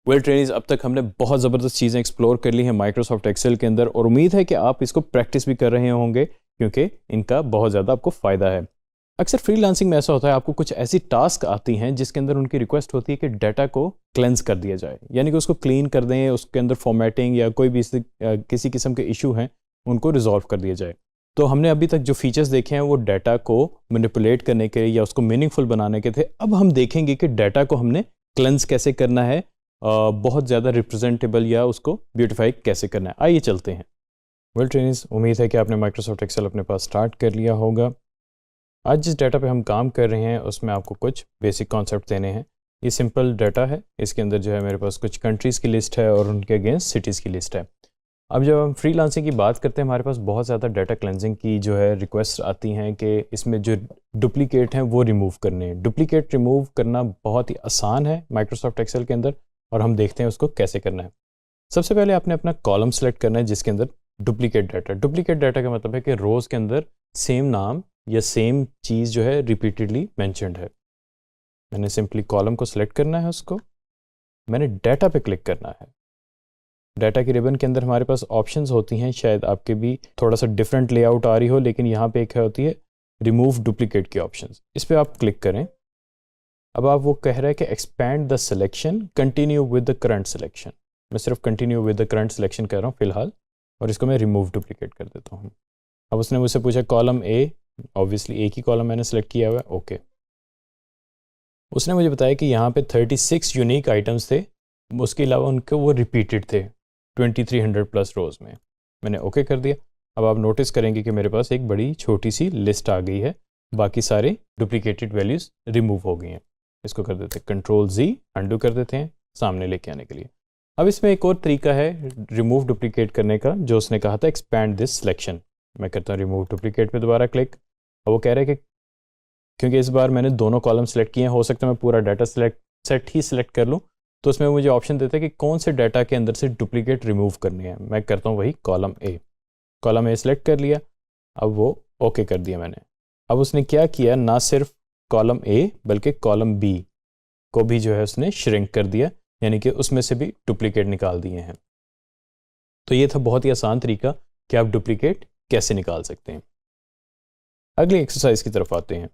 Well trainings, अब तक हमने बहुत ज़बरदस्त चीज़ें एक्सप्लोर कर ली हैं माइक्रोसॉफ्ट एक्सेल के अंदर, और उम्मीद है कि आप इसको प्रैक्टिस भी कर रहे होंगे क्योंकि इनका बहुत ज़्यादा आपको फ़ायदा है। अक्सर फ्रीलांसिंग में ऐसा होता है, आपको कुछ ऐसी टास्क आती हैं जिसके अंदर उनकी रिक्वेस्ट होती है कि डाटा को क्लेंस कर दिया जाए, यानी कि उसको क्लीन कर दें, उसके अंदर फॉर्मेटिंग या कोई भी किसी किस्म के इशू हैं उनको रिजॉल्व कर दिया जाए। तो हमने अभी तक जो फीचर्स देखे हैं वो डाटा को मैनिपुलेट करने के या उसको मीनिंगफुल बनाने के थे। अब हम देखेंगे कि डाटा को हमने क्लेंस कैसे करना है, बहुत ज़्यादा रिप्रेजेंटेबल या उसको ब्यूटिफाई कैसे करना है। आइए चलते हैं। वेल ट्रेनिंग्स, उम्मीद है कि आपने माइक्रोसॉफ्ट एक्सेल अपने पास स्टार्ट कर लिया होगा। आज जिस डाटा पे हम काम कर रहे हैं उसमें आपको कुछ बेसिक कॉन्सेप्ट देने हैं। ये सिंपल डाटा है, इसके अंदर जो है मेरे पास कुछ कंट्रीज़ की लिस्ट है और उनके अगेंस्ट सिटीज़ की लिस्ट है। अब जब हम फ्रीलांसिंग की बात करते हैं, हमारे पास बहुत ज़्यादा डाटा क्लेंजिंग की जो है रिक्वेस्ट आती हैं कि इसमें जो डुप्लीकेट हैं वो रिमूव करने हैं। डुप्लीकेट रिमूव करना बहुत ही आसान है माइक्रोसॉफ्ट एक्सेल के अंदर, और हम देखते हैं उसको कैसे करना है। सबसे पहले आपने अपना कॉलम सेलेक्ट करना है जिसके अंदर डुप्लीकेट डाटा का मतलब है कि रोज़ के अंदर सेम नाम या सेम चीज़ जो है रिपीटेडली मैंशनड है। मैंने सिंपली कॉलम को सिलेक्ट करना है, उसको मैंने डाटा पे क्लिक करना है। डाटा की रिबन के अंदर हमारे पास ऑप्शंस होती हैं, शायद आपके भी थोड़ा सा डिफरेंट लेआउट आ रही हो, लेकिन यहाँ पे एक होती है रिमूव डुप्लीकेट की ऑप्शंस। इस पर आप क्लिक करें। अब आप वो कह रहा है कि expand the selection, continue with the current selection. मैं सिर्फ continue with the current selection कर रहा हूँ फिलहाल, और इसको मैं रिमूव डुप्लीकेट कर देता हूँ। अब उसने मुझसे पूछा कॉलम ए, ऑब्वियसली एक ही कॉलम मैंने सेलेक्ट किया हुआ है, ओके। उसने मुझे बताया कि यहाँ पे 36 यूनिक आइटम्स थे, उसके अलावा उनके वो रिपीटेड थे 2300 प्लस रोज़ में। मैंने ओके कर दिया। अब आप नोटिस करेंगे कि मेरे पास एक बड़ी छोटी सी लिस्ट आ गई है, बाकी सारे डुप्लीकेटेड वैल्यूज़ रिमूव हो गई हैं। इसको कर देते हैं कंट्रोल Z, अंडू कर देते हैं सामने लेके आने के लिए। अब इसमें एक और तरीका है रिमूव डुप्लीकेट करने का, जो उसने कहा था एक्सपैंड दिस सिलेक्शन। मैं करता हूँ रिमूव डुप्लीकेट पे दोबारा क्लिक। और वो कह रहा है कि क्योंकि इस बार मैंने दोनों कॉलम सेलेक्ट किए हैं, हो सकता है मैं पूरा डाटा सेट ही सिलेक्ट कर लूँ, तो उसमें मुझे ऑप्शन देता है कि कौन से डाटा के अंदर से डुप्लीकेट रिमूव करने हैं। मैं करता हूँ वही कॉलम ए सेलेक्ट कर लिया। अब वो ओके कर दिया मैंने। अब उसने क्या किया, ना सिर्फ कॉलम ए बल्कि कॉलम बी को भी जो है उसने श्रिंक कर दिया, यानी कि उसमें से भी डुप्लीकेट निकाल दिए हैं। तो ये था बहुत ही आसान तरीका कि आप डुप्लीकेट कैसे निकाल सकते हैं। अगली एक्सरसाइज की तरफ आते हैं।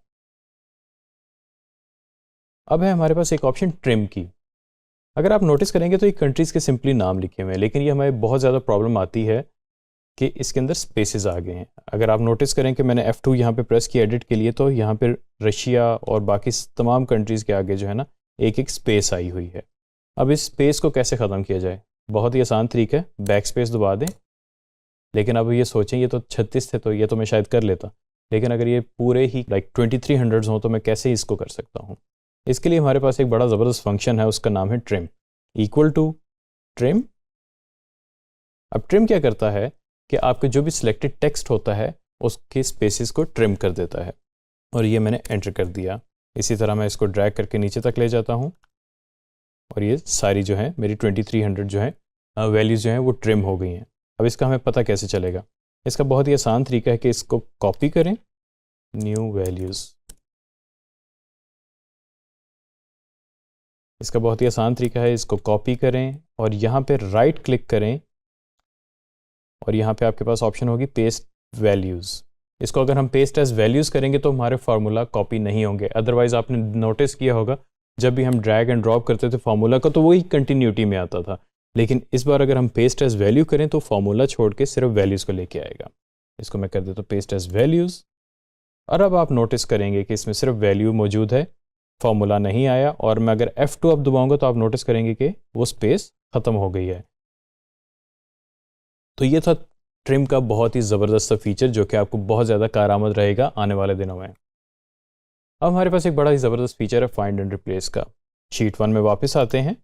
अब है हमारे पास एक ऑप्शन ट्रिम की। अगर आप नोटिस करेंगे तो ये कंट्रीज़ के सिंपली नाम लिखे हुए हैं, लेकिन ये हमें बहुत ज़्यादा प्रॉब्लम आती है कि इसके अंदर स्पेसेस आ गए हैं। अगर आप नोटिस करें कि मैंने F2 यहाँ पे प्रेस किया एडिट के लिए, तो यहाँ पे रशिया और बाकी तमाम कंट्रीज़ के आगे जो है ना एक एक स्पेस आई हुई है। अब इस स्पेस को कैसे ख़त्म किया जाए, बहुत ही आसान तरीका है, बैक स्पेस दबा दें। लेकिन अब ये सोचें, ये तो 36 थे तो ये तो मैं शायद कर लेता, लेकिन अगर ये पूरे ही लाइक 2300 हों तो मैं कैसे इसको कर सकता हूँ। इसके लिए हमारे पास एक बड़ा ज़बरदस्त फंक्शन है, उसका नाम है ट्रिम, इक्वल टू ट्रिम। अब ट्रिम क्या करता है कि आपके जो भी सिलेक्टेड टेक्स्ट होता है उसके स्पेसेस को ट्रिम कर देता है, और ये मैंने एंटर कर दिया। इसी तरह मैं इसको ड्रैग करके नीचे तक ले जाता हूँ, और ये सारी जो है मेरी 2300 जो है वैल्यूज़ जो हैं वो ट्रिम हो गई हैं। अब इसका हमें पता कैसे चलेगा, इसका बहुत ही आसान तरीका है कि इसको कॉपी करें, न्यू वैल्यूज़। इसका बहुत ही आसान तरीका है, इसको कॉपी करें और यहाँ पे राइट क्लिक करें, और यहाँ पे आपके पास ऑप्शन होगी पेस्ट वैल्यूज़। इसको अगर हम पेस्ट एज वैल्यूज़ करेंगे तो हमारे फार्मूला कॉपी नहीं होंगे। अदरवाइज़ आपने नोटिस किया होगा जब भी हम ड्रैग एंड ड्रॉप करते थे फार्मूला को तो वही कंटिन्यूटी में आता था, लेकिन इस बार अगर हम पेस्ट एज वैल्यू करें तो फार्मूला छोड़ के सिर्फ वैल्यूज़ को लेके आएगा। इसको मैं कर देता हूँ पेस्ट एज वैल्यूज़, और अब आप नोटिस करेंगे कि इसमें सिर्फ वैल्यू मौजूद है, फार्मूला नहीं आया। और मैं अगर F2 अब दबाऊंगा तो आप नोटिस करेंगे कि वो स्पेस ख़त्म हो गई है। तो ये था ट्रिम का बहुत ही ज़बरदस्त फीचर जो कि आपको बहुत ज़्यादा कारआमद रहेगा आने वाले दिनों में। अब हमारे पास एक बड़ा ही ज़बरदस्त फीचर है फाइंड एंड रिप्लेस का। शीट 1 में वापस आते हैं,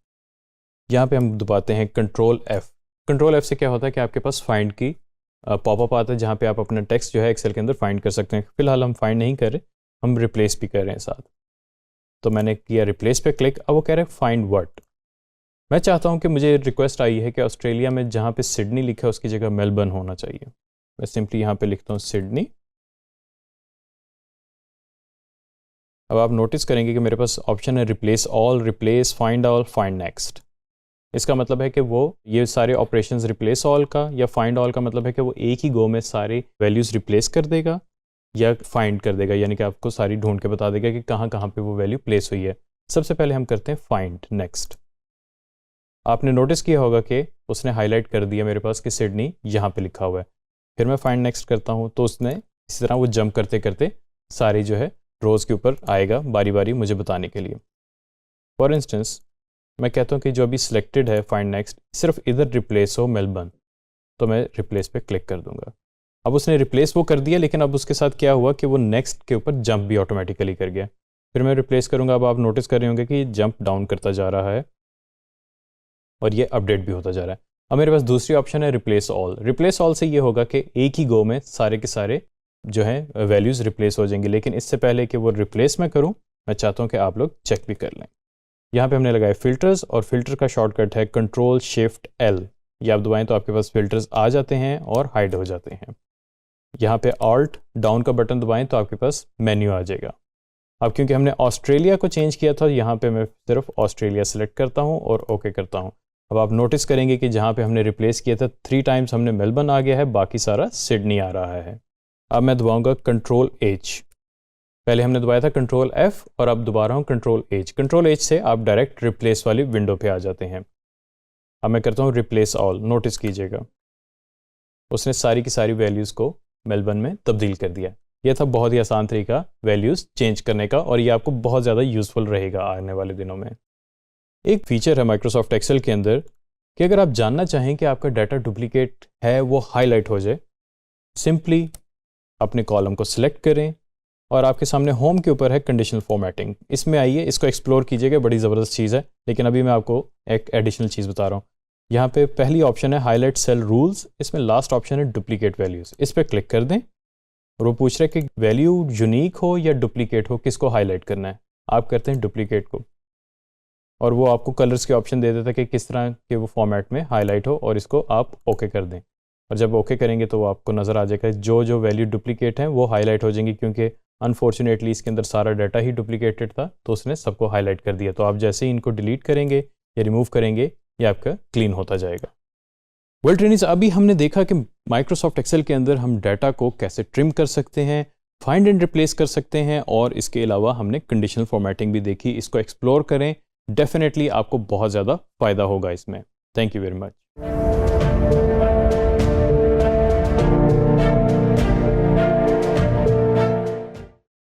यहाँ पे हम दबाते हैं कंट्रोल F। कंट्रोल F से क्या होता है कि आपके पास फाइंड की पॉपअप आता है जहाँ पे आप अपना टेक्स्ट जो है एक्सेल के अंदर फाइंड कर सकते हैं। फिलहाल हम फाइंड नहीं कर रहे, हम रिप्लेस भी कर रहे हैं साथ। तो मैंने किया रिप्लेस पे क्लिक। अब वो कह रहे हैं फाइंड व्हाट। मैं चाहता हूं कि मुझे रिक्वेस्ट आई है कि ऑस्ट्रेलिया में जहां पे सिडनी लिखा है उसकी जगह मेलबर्न होना चाहिए। मैं सिंपली यहां पे लिखता हूं सिडनी। अब आप नोटिस करेंगे कि मेरे पास ऑप्शन है replace all, replace, find all, find next. इसका मतलब है कि वो ये सारे ऑपरेशंस रिप्लेस ऑल का या फाइंड ऑल का मतलब है कि वो एक ही गो में सारे वैल्यूज़ रिप्लेस कर देगा या फाइंड कर देगा, यानी कि आपको सारी ढूंढ के बता देगा कि कहाँ कहाँ पे वो वैल्यू प्लेस हुई है। सबसे पहले हम करते हैं फाइंड नेक्स्ट। आपने नोटिस किया होगा कि उसने हाईलाइट कर दिया मेरे पास कि सिडनी यहाँ पे लिखा हुआ है। फिर मैं फाइंड नेक्स्ट करता हूँ तो उसने इसी तरह वो जंप करते करते सारी जो है रोज़ के ऊपर आएगा बारी बारी मुझे बताने के लिए। फॉर इंस्टेंस मैं कहता हूँ कि जो अभी सिलेक्टेड है फाइंड नेक्स्ट, सिर्फ इधर रिप्लेस हो मेलबर्न, तो मैं रिप्लेस पे क्लिक कर दूंगा। अब उसने रिप्लेस वो कर दिया, लेकिन अब उसके साथ क्या हुआ कि वो नेक्स्ट के ऊपर जंप भी ऑटोमेटिकली कर गया। फिर मैं रिप्लेस करूंगा, अब आप नोटिस कर रहे होंगे कि जंप डाउन करता जा रहा है और ये अपडेट भी होता जा रहा है। अब मेरे पास दूसरी ऑप्शन है रिप्लेस ऑल। रिप्लेस ऑल से ये होगा कि एक ही गो में सारे के सारे जो है वैल्यूज़ रिप्लेस हो जाएंगे, लेकिन इससे पहले कि वो रिप्लेस मैं करूँ, मैं चाहता हूँ कि आप लोग चेक भी कर लें। यहाँ पे हमने लगाए फिल्टर्स और फिल्टर का शॉर्टकट है कंट्रोल शिफ्ट एल। ये आप दबाएं तो आपके पास फिल्टर्स आ जाते हैं और हाइड हो जाते हैं। यहाँ पे ऑल्ट डाउन का बटन दबाएं तो आपके पास मेन्यू आ जाएगा। अब क्योंकि हमने ऑस्ट्रेलिया को चेंज किया था, यहाँ पे मैं सिर्फ ऑस्ट्रेलिया सेलेक्ट करता हूँ और ओके करता हूँ। अब आप नोटिस करेंगे कि जहाँ पे हमने रिप्लेस किया था 3 टाइम्स हमने मेलबर्न आ गया है, बाकी सारा सिडनी आ रहा है। अब मैं दबाऊंगा कंट्रोल एच। पहले हमने दबाया था कंट्रोल एफ और अब दोबारा हूँ कंट्रोल एच। कंट्रोल एच से आप डायरेक्ट रिप्लेस वाली विंडो पे आ जाते हैं। अब मैं करता हूँ रिप्लेस ऑल। नोटिस कीजिएगा उसने सारी की सारी वैल्यूज़ को मेलबर्न में तब्दील कर दिया। यह था बहुत ही आसान तरीका वैल्यूज़ चेंज करने का और ये आपको बहुत ज़्यादा यूज़फुल रहेगा आने वाले दिनों में। एक फीचर है माइक्रोसॉफ्ट एक्सेल के अंदर कि अगर आप जानना चाहें कि आपका डाटा डुप्लीकेट है वो हाईलाइट हो जाए, सिंपली अपने कॉलम को सिलेक्ट करें और आपके सामने होम के ऊपर है कंडीशनल फॉर्मेटिंग। इसमें आइए, इसको एक्सप्लोर कीजिएगा, बड़ी ज़बरदस्त चीज़ है। लेकिन अभी मैं आपको एक एडिशनल चीज़ बता रहा हूँ। यहाँ पे पहली ऑप्शन है हाईलाइट सेल रूल्स, इसमें लास्ट ऑप्शन है डुप्लीकेट वैल्यूज़। इस पर क्लिक कर दें और वो पूछ रहे हैं कि वैल्यू यूनिक हो या डुप्लीकेट हो, किसको हाईलाइट करना है। आप करते हैं डुप्लीकेट को और वो आपको कलर्स के ऑप्शन दे देता है कि किस तरह के वो फॉर्मेट में हाईलाइट हो और इसको आप ओके कर दें। और जब ओके करेंगे तो वो आपको नज़र आ जाएगा जो जो वैल्यू डुप्लीकेट हैं वो हाईलाइट हो जाएंगी, क्योंकि अनफॉर्चुनेटली इसके अंदर सारा डाटा ही डुप्लीकेटेड था तो उसने सबको हाईलाइट कर दिया। तो आप जैसे ही इनको डिलीट करेंगे या रिमूव करेंगे ये आपका क्लीन होता जाएगा। वेल ट्रेनिंग्स, अभी हमने देखा कि माइक्रोसॉफ्ट एक्सेल के अंदर हम डाटा को कैसे ट्रिम कर सकते हैं, फाइंड एंड रिप्लेस कर सकते हैं और इसके अलावा हमने कंडीशनल फॉर्मेटिंग भी देखी। इसको एक्सप्लोर करें, डेफिनेटली आपको बहुत ज़्यादा फ़ायदा होगा इसमें। Thank you very much.